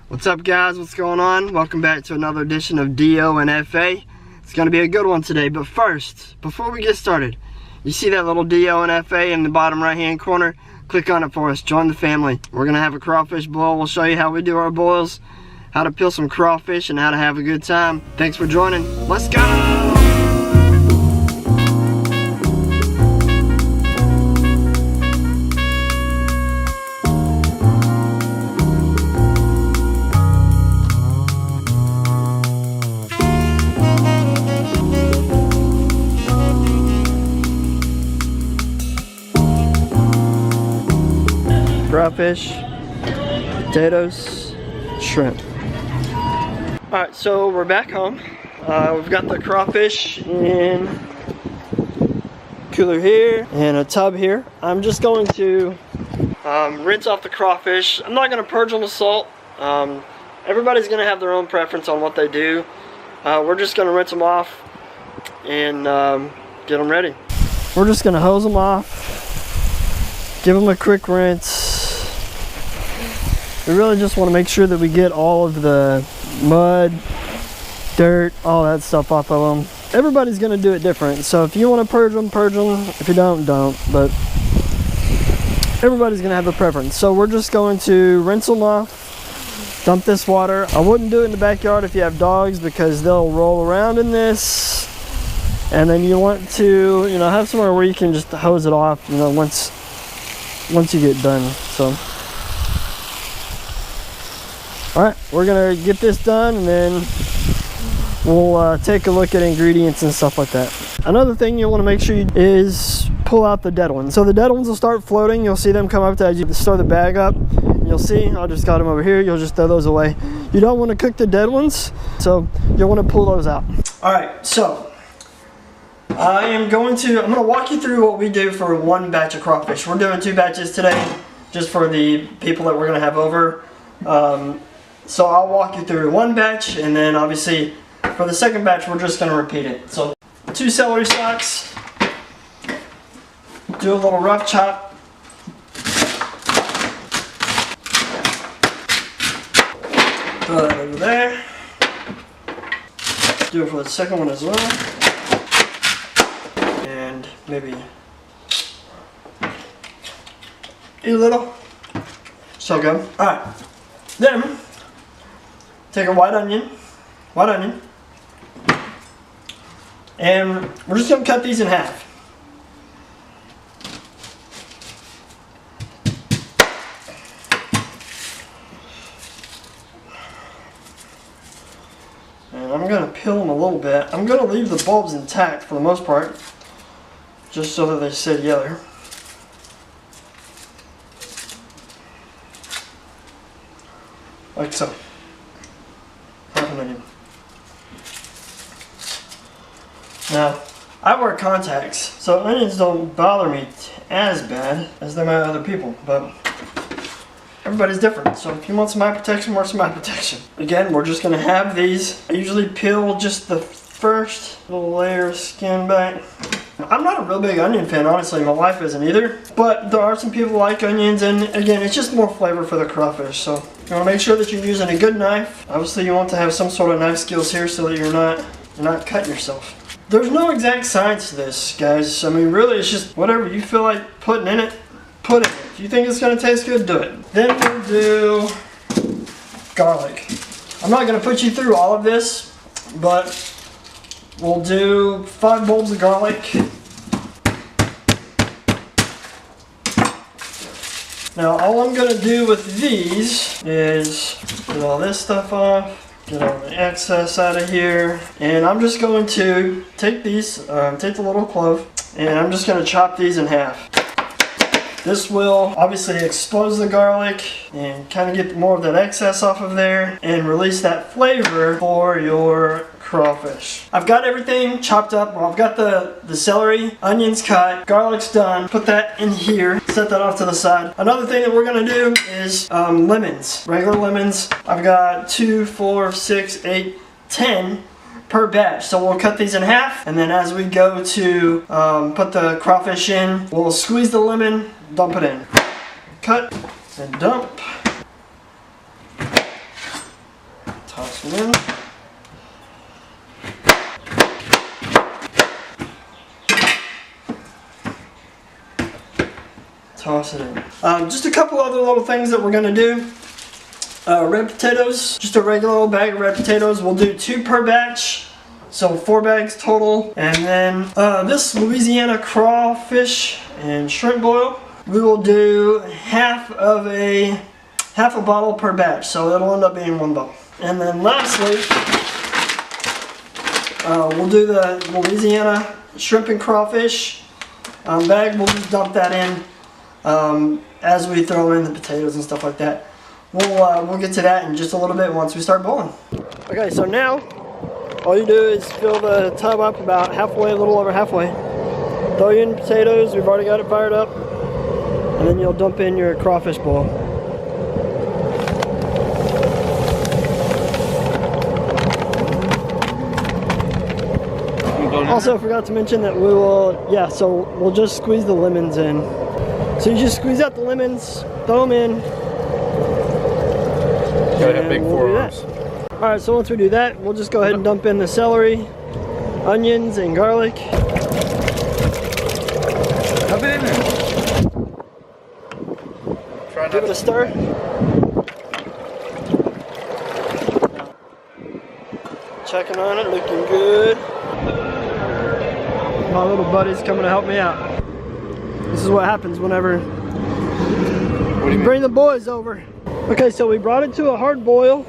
What's up, guys? What's going on? Welcome back to another edition of DO and FA. It's going to be a good one today, but first, before we get started, you see that little DO and FA in the bottom right hand corner? Click on it for us. Join the family. We're going to have a crawfish boil. We'll show you how we do our boils, how to peel some crawfish, and how to have a good time. Thanks for joining. Let's go! Crawfish, potatoes, shrimp. Alright, so we're back home. We've got the crawfish in cooler here and a tub here. I'm just going to rinse off the crawfish. I'm not going to purge them with salt. Everybody's going to have their own preference on what they do. We're just going to rinse them off and get them ready. We're just going to hose them off, give them a quick rinse. We really just want to make sure that we get all of the mud, dirt, all that stuff off of them. Everybody's going to do it different. So if you want to purge them, purge them. If you don't, don't. But everybody's going to have a preference. So we're just going to rinse them off, dump this water. I wouldn't do it in the backyard if you have dogs because they'll roll around in this. And then you want to, have somewhere where you can just hose it off, once you get done. So. Alright, we're going to get this done and then we'll take a look at ingredients and stuff like that. Another thing you want to make sure is pull out the dead ones. So the dead ones will start floating. You'll see them come up as you stir the bag up. You'll see, I just got them over here. You'll just throw those away. You don't want to cook the dead ones, so you'll want to pull those out. Alright, so I'm going to walk you through what we do for one batch of crawfish. We're doing 2 batches today, just for the people that we're going to have over. So I'll walk you through one batch, and then obviously for the second batch we're just going to repeat it. So 2 celery stalks, do a little rough chop, throw that over there, do it for the second one as well, and maybe a little, so go. Alright, then take a white onion, and we're just going to cut these in half. And I'm going to peel them a little bit. I'm going to leave the bulbs intact for the most part, just so that they stay together. Like so. Now, I wear contacts, so onions don't bother me as bad as they might other people, but everybody's different. So if you want some eye protection, wear some eye protection. Again, we're just going to have these. I usually peel just the first little layer of skin back. I'm not a real big onion fan, honestly. My wife isn't either. But there are some people who like onions, and again, it's just more flavor for the crawfish. So you want to make sure that you're using a good knife. Obviously, you want to have some sort of knife skills here so that you're not cutting yourself. There's no exact science to this, guys. I mean, really, it's just whatever you feel like putting in it, put it in. If you think it's going to taste good, do it. Then we'll do garlic. I'm not going to put you through all of this, but we'll do 5 bulbs of garlic. Now, all I'm going to do with these is get all this stuff off. Get all the excess out of here, and I'm just going to take these, take the little clove, and I'm just going to chop these in half. This will obviously expose the garlic and kind of get more of that excess off of there and release that flavor for your crawfish. I've got everything chopped up. Well, I've got the celery, onions cut, garlic's done. Put that in here, set that off to the side. Another thing that we're gonna do is lemons, regular lemons. I've got 2, 4, 6, 8, 10 per batch. So we'll cut these in half, and then as we go to put the crawfish in, we'll squeeze the lemon, dump it in. Cut and dump. And then toss it in. Just a couple other little things that we're gonna do. Red potatoes, just a regular old bag of red potatoes. We'll do 2 per batch, so 4 bags total. And then this Louisiana crawfish and shrimp boil, we will do half a bottle per batch, so it'll end up being 1 bottle. And then lastly, we'll do the Louisiana shrimp and crawfish bag. We'll just dump that in as we throw in the potatoes and stuff like that. We'll get to that in just a little bit once we start boiling. Okay, so now all you do is fill the tub up about halfway, a little over halfway. Throw in the potatoes. We've already got it fired up, and then you'll dump in your crawfish boil. Also, forgot to mention that we will, so we'll just squeeze the lemons in. So you just squeeze out the lemons, throw them in. Gotta have big forearms. Alright, so once we do that, we'll just go ahead and dump in the celery, onions, and garlic. Dump it in there. Give it a stir. Checking on it, looking good. My little buddy's coming to help me out. This is what happens whenever you bring the boys over. Okay, so we brought it to a hard boil,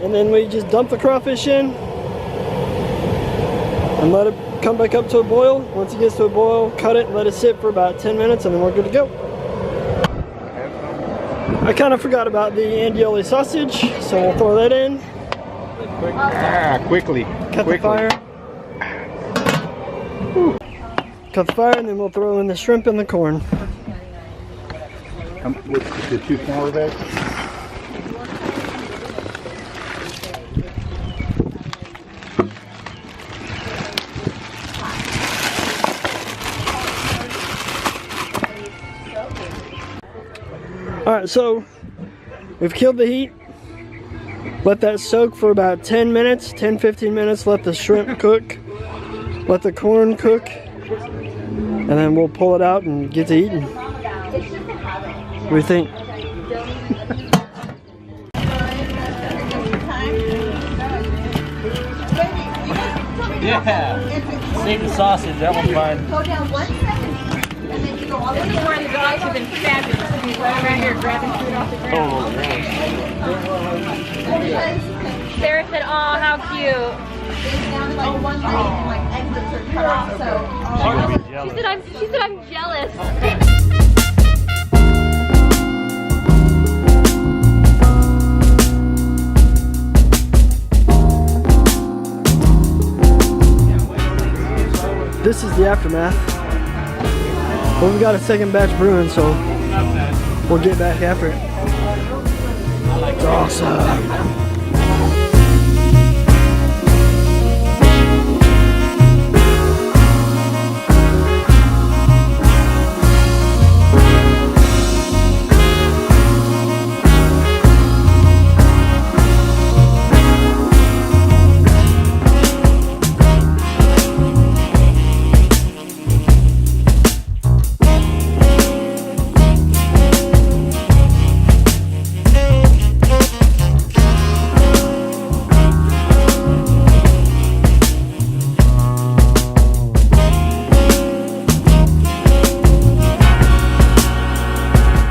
and then we just dump the crawfish in and let it come back up to a boil. Once it gets to a boil, cut it and let it sit for about 10 minutes, and then we're good to go. I kind of forgot about the andouille sausage, so we'll throw that in. Quickly. Cut the fire. Cut the fire, and then we'll throw in the shrimp and the corn. With the 2 smaller bags? Alright, so we've killed the heat. Let that soak for about 10 minutes, 10-15 minutes. Let the shrimp cook. Let the corn cook. And then we'll pull it out and get to eating. What do you think? Yeah. Save the sausage, that one's mine. Go down 1 second. And then you go all the way down. The dogs have been fabulous. He's right here grabbing food off the ground. Sarah said, "Oh, how cute." Down like 1 leg and like exits are cut off. So she said I'm jealous. This is the aftermath. But we've got a second batch brewing, so we'll get back after it. It's awesome.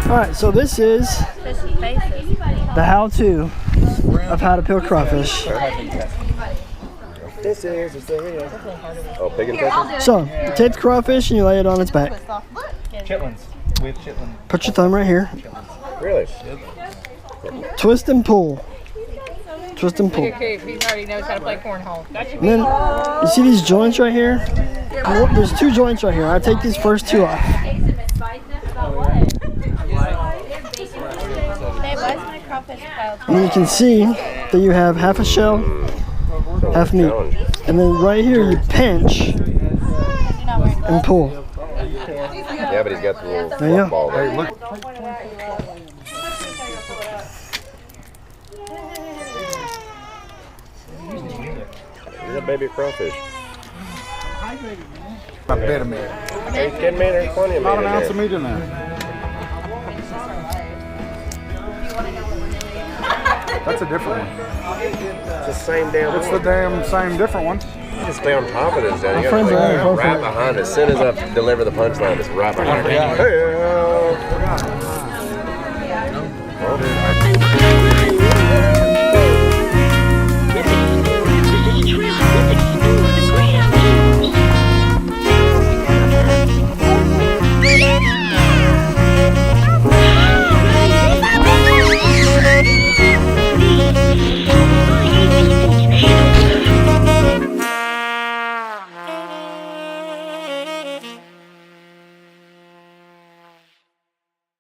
Alright, so this is the how-to of how to peel crawfish. This is pig and pepper? So, you take the crawfish and you lay it on its back. Chitlins. With chitlins. Put your thumb right here. Really? Twist and pull. Twist and pull. Okay, he already knows how to play cornhole. And then, you see these joints right here? There's 2 joints right here. I take these first 2 off. And you can see that you have half a shell, half meat. And then right here you pinch and pull. Yeah, but he's got the little There you go. ball there. Look. baby crawfish. A bit of meat. Are you kidding me? There's plenty of meat Not an in ounce there. of meat in there. That's a different one. It's the same damn It's the damn same different one. You just stay on top of this, Daddy. You friends gotta are like, right behind. As soon as I deliver the punchline, it's right behind. Yeah. Hey,